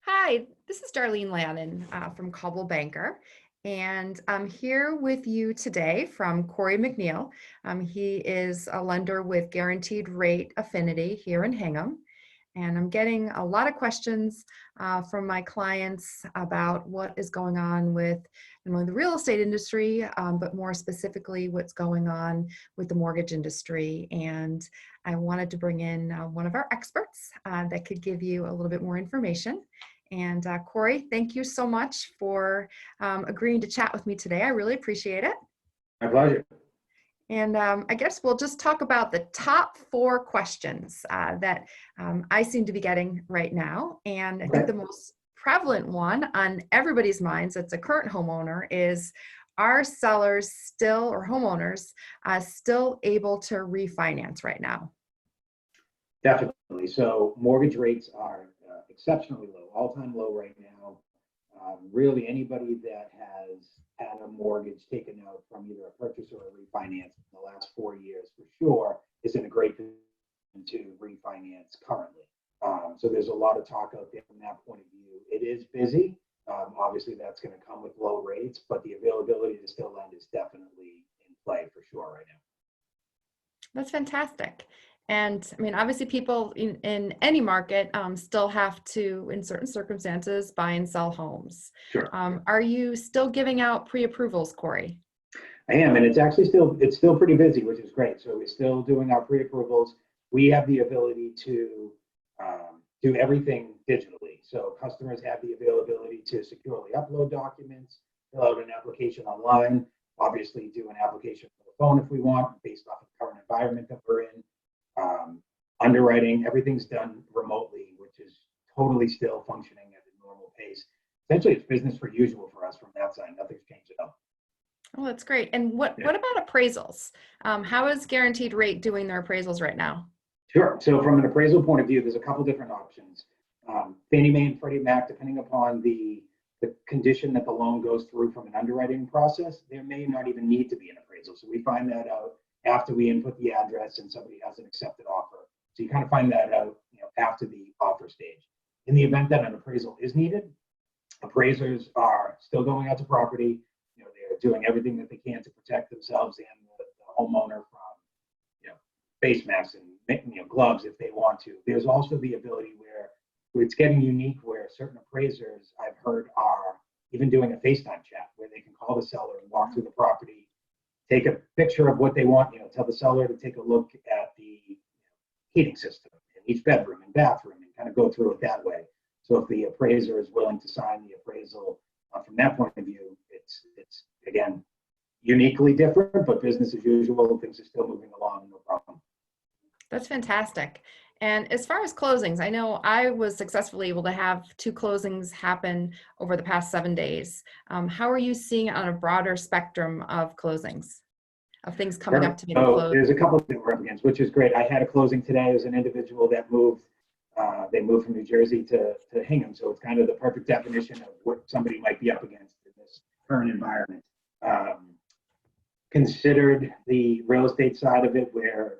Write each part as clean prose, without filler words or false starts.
Hi, this is Darleen Lannon from Coldwell Banker, and I'm here with you today from Corey McNeil. He is a lender with Guarenteed Rate Affinity here in Hingham, and I'm getting a lot of questions from my clients about what is going on with not only the real estate industry, but more specifically what's going on with the mortgage industry. And I wanted to bring in one of our experts that could give you a little bit more information. And Corey, thank you so much for agreeing to chat with me today. I really appreciate it. My pleasure. And I guess we'll just talk about the top 4 questions that I seem to be getting right now. And I think the most prevalent one on everybody's minds that's a current homeowner is, are sellers still, or homeowners, still able to refinance right now? Definitely. So mortgage rates are exceptionally low, all-time low right now. Really, anybody that has had a mortgage taken out from either a purchase or a refinance in the last 4 years, for sure, is in a great position to refinance currently. So there's a lot of talk out there from that point of view. It is busy. Obviously, that's going to come with low rates, but the availability to still lend is definitely in play for sure right now. That's fantastic. And I mean, obviously people in any market still have to, in certain circumstances, buy and sell homes. Sure. Are you still giving out pre-approvals, Corey? I am, and it's still pretty busy, which is great. So we're still doing our pre-approvals. We have the ability to do everything digitally. So customers have the availability to securely upload documents, fill out an application online, obviously do an application for the phone if we want, based off of the current environment that we're in. Underwriting, everything's done remotely, which is totally still functioning at a normal pace. Essentially, it's business for usual for us from that side. Nothing's changed at all. Oh, that's great. And what about appraisals? How is Guarenteed Rate doing their appraisals right now? Sure. So from an appraisal point of view, there's a couple different options. Fannie Mae and Freddie Mac, depending upon the condition that the loan goes through from an underwriting process, there may not even need to be an appraisal. So we find that out after we input the address and somebody has an accepted offer. So you kind of find that out, after the offer stage. In the event that an appraisal is needed, appraisers are still going out to property. They're doing everything that they can to protect themselves and the homeowner from, face masks and gloves if they want to. There's also the ability where it's getting unique, where certain appraisers I've heard are even doing a FaceTime chat where they can call the seller and walk through the property, take a picture of what they want, tell the seller to take a look at the heating system in each bedroom and bathroom and kind of go through it that way. So if the appraiser is willing to sign the appraisal from that point of view, it's again, uniquely different, but business as usual, things are still moving along, no problem. That's fantastic. And as far as closings, I know I was successfully able to have 2 closings happen over the past 7 days. How are you seeing it on a broader spectrum of closings, of things coming up to be closed? There's a couple of things we're up against, which is great. I had a closing today as an individual that moved. They moved from New Jersey to Hingham, so it's kind of the perfect definition of what somebody might be up against in this current environment. Considered the real estate side of it, where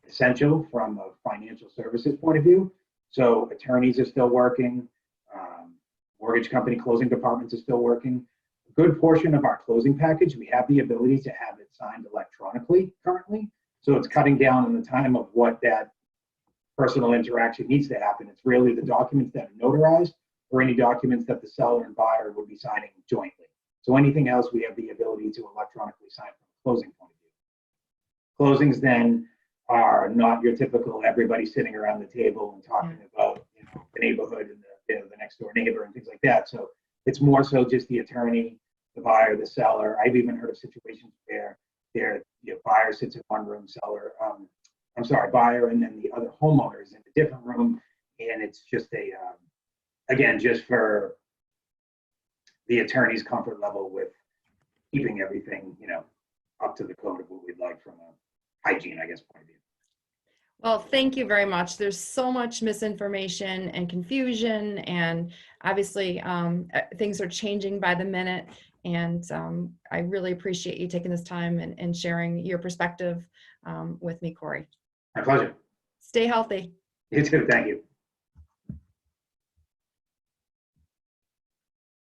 essential from a financial services point of view. So attorneys are still working, mortgage company closing departments are still working. A good portion of our closing package, we have the ability to have it signed electronically currently. So it's cutting down on the time of what that personal interaction needs to happen. It's really the documents that are notarized or any documents that the seller and buyer would be signing jointly. So anything else we have the ability to electronically sign from a closing point of view. Closings then are not your typical everybody sitting around the table and talking about the neighborhood and the next door neighbor and things like that. So it's more so just the attorney, the buyer, the seller. I've even heard of situations where buyer sits in one room, buyer, and then the other homeowner is in a different room, and it's just again, just for the attorney's comfort level with keeping everything, up to the code of what we'd like from a hygiene, I guess, point of view. Well, thank you very much. There's so much misinformation and confusion, and obviously things are changing by the minute. And I really appreciate you taking this time and sharing your perspective with me, Corey. My pleasure. Stay healthy. You too. Thank you.